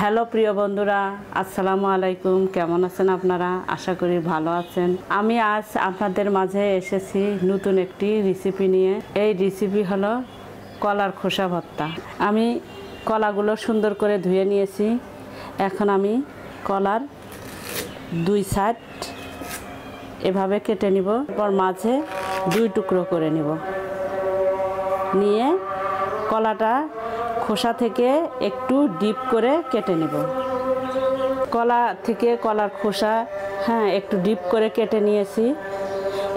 Hello প্রিয় বন্ধুরা, আসসালামু আলাইকুম। কেমন আছেন আপনারা? আশা করি ভালো আছেন। আমি আজ আপনাদের মাঝে এসেছি নতুন একটি রেসিপি নিয়ে। এই রেসিপি হলো কলার খোসা ভর্তা। আমি কলাগুলো সুন্দর করে ধুয়ে নিয়েছি। এখন আমি কলার দুই সাইড এভাবে কেটে নিব, তারপর মাঝে দুই টুকরো করে নিব। নিয়ে কলাটা খোসা থেকে একটু ডিপ করে কেটে নেব। কলা থেকে কলার খোসা একটু ডিপ করে কেটে নিয়েছি।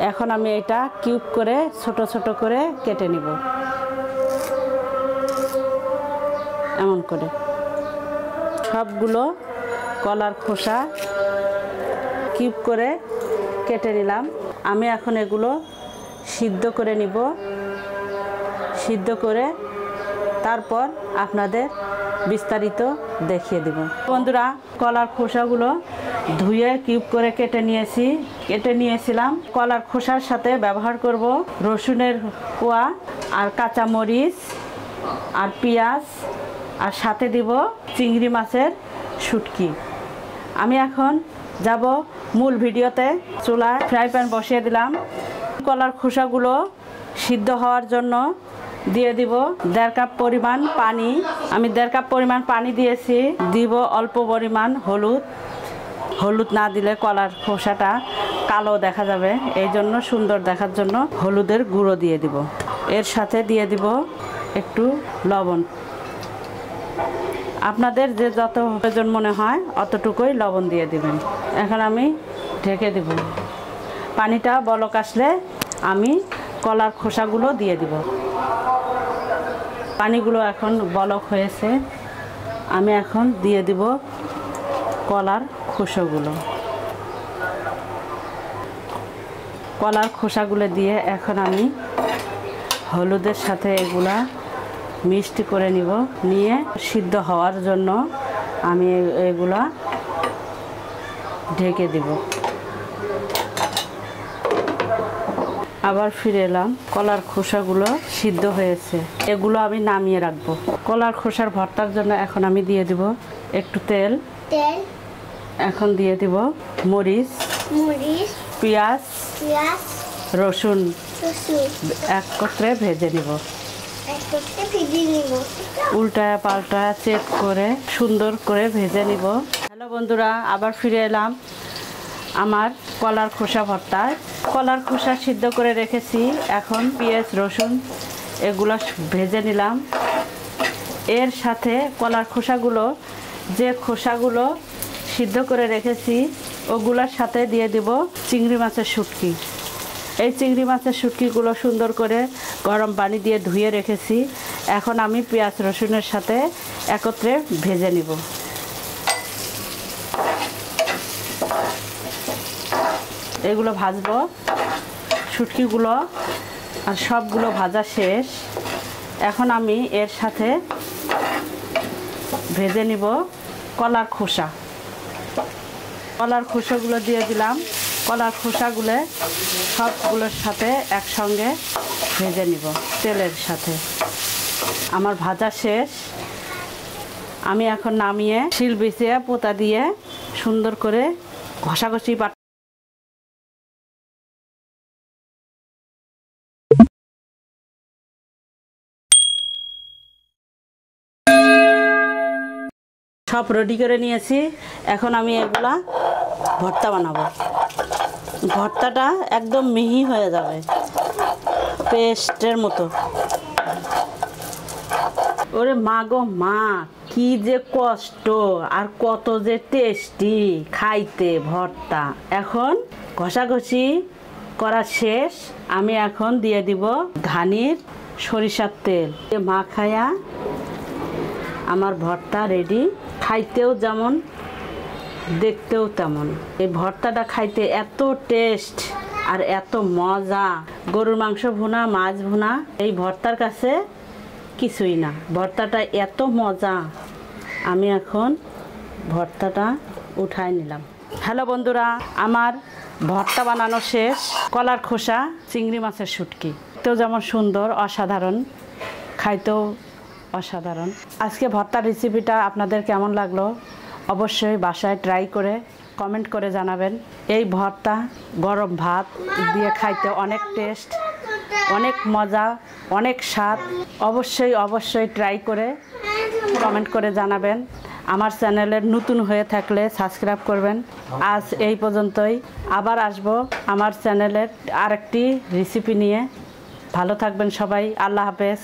এখন আমি এটা কিউব করে ছোট ছোট করে কেটে নিব, এমন করে সবগুলো কলার খোসা কিউব করে কেটে নিলাম। আমি এখন এগুলো সিদ্ধ করে নিব। সিদ্ধ করে তারপর আপনাদের বিস্তারিত দেখিয়ে দেব। বন্ধুরা, কলার খোসাগুলো ধুয়ে কিউব করে কেটে নিয়েছিলাম। কলার খোসার সাথে ব্যবহার করব রসুনের কোয়া আর কাঁচা মরিচ আর পেঁয়াজ, আর সাথে দিব চিংড়ি মাছের শুটকি। আমি এখন যাব মূল ভিডিওতে। চুলায় ফ্রাই প্যান বসিয়ে দিলাম। কলার খোসাগুলো সিদ্ধ হওয়ার জন্য দিয়ে দিব 1.5 কাপ পরিমাণ পানি। আমি 1.5 কাপ পরিমাণ পানি দিয়েছি। দিব অল্প পরিমাণ হলুদ না দিলে কলার খোসাটা কালো দেখা যাবে, এই জন্য সুন্দর দেখার জন্য হলুদের গুঁড়ো দিয়ে দিব। এর সাথে দিয়ে দিব একটু লবণ। আপনাদের যে যত প্রয়োজন মনে হয় অতটুকুই লবণ দিয়ে দিবেন। এখন আমি ঢেকে দিব। পানিটা বলক আসলে আমি কলার খোসাগুলো দিয়ে দিব। পানিগুলো এখন বলক হয়েছে। আমি এখন দিয়ে দিব কলার খোসাগুলো। কলার খোসাগুলো দিয়ে এখন আমি হলুদের সাথে এগুলা মিক্সড করে নিব। নিয়ে সিদ্ধ হওয়ার জন্য আমি এগুলা ঢেকে দিব। আবার ফিরে এলাম। কলার খোসাগুলো সিদ্ধ হয়েছে, এগুলো আমি নামিয়ে রাখবো। কলার খোসার ভর্তার জন্য এখন আমি দিয়ে দিব একটু তেল। এখন দিয়ে দিব মরিচ, পেঁয়াজ, রসুন একত্রে ভেজে নিব। উল্টায় পাল্টায় চেক করে সুন্দর করে ভেজে নিব। হ্যালো বন্ধুরা, আবার ফিরে এলাম আমার কলার খোসা ভর্তায়। কলার খোসা সিদ্ধ করে রেখেছি। এখন পেঁয়াজ রসুন এগুলো ভেজে নিলাম। এর সাথে কলার খোসাগুলো সিদ্ধ করে রেখেছি ওগুলোর সাথে দিয়ে দিব চিংড়ি মাছের শুটকি। এই চিংড়ি মাছের শুটকিগুলো সুন্দর করে গরম পানি দিয়ে ধুয়ে রেখেছি। এখন আমি পেঁয়াজ রসুনের সাথে একত্রে ভেজে নিব। এগুলো ভাজবো, শুটকিগুলো আর সবগুলো ভাজা শেষ। এখন আমি এর সাথে ভেজে নিব কলার খোসা। কলার খোসাগুলো দিয়ে দিলাম। কলার খোসাগুলো সবগুলোর সাথে একসঙ্গে ভেজে নিব তেলের সাথে। আমার ভাজা শেষ। আমি এখন নামিয়ে শিল বিছিয়ে পোতা দিয়ে সুন্দর করে ঘষাঘষি সব রেডি করে নিয়েছি। এখন আমি এগুলা ভর্তা বানাবো। ভর্তাটা একদম মিহি হয়ে যাবে, পেস্টের মতো। ওরে মা গো মা, কি যে কষ্ট আর কত যে টেস্টি খাইতে ভর্তা। এখন ঘষাঘষি করা শেষ। আমি এখন দিয়ে দিব ধানির সরিষার তেল। মাখায়া আমার ভর্তা রেডি। খাইতেও যেমন দেখতেও তেমন। এই ভর্তাটা খাইতে এত টেস্ট আর এত মজা। গরুর মাংস ভুনা, মাছ ভুনা এই ভর্তার কাছে কিছুই না। ভর্তাটা এত মজা। আমি এখন ভর্তাটা উঠায় নিলাম। হ্যালো বন্ধুরা, আমার ভর্তা বানানো শেষ। কলার খোসা চিংড়ি মাছের শুটকি, তো যেমন সুন্দর অসাধারণ, খাইতেও অসাধারণ। আজকে ভর্তার রেসিপিটা আপনাদের কেমন লাগলো অবশ্যই বাসায় ট্রাই করে কমেন্ট করে জানাবেন। এই ভর্তা গরম ভাত দিয়ে খাইতে অনেক টেস্ট, অনেক মজা, অনেক স্বাদ। অবশ্যই ট্রাই করে কমেন্ট করে জানাবেন। আমার চ্যানেলের নতুন হয়ে থাকলে সাবস্ক্রাইব করবেন। আজ এই পর্যন্তই, আবার আসব আমার চ্যানেলের আরেকটি রেসিপি নিয়ে। ভালো থাকবেন সবাই, আল্লাহ হাফেজ।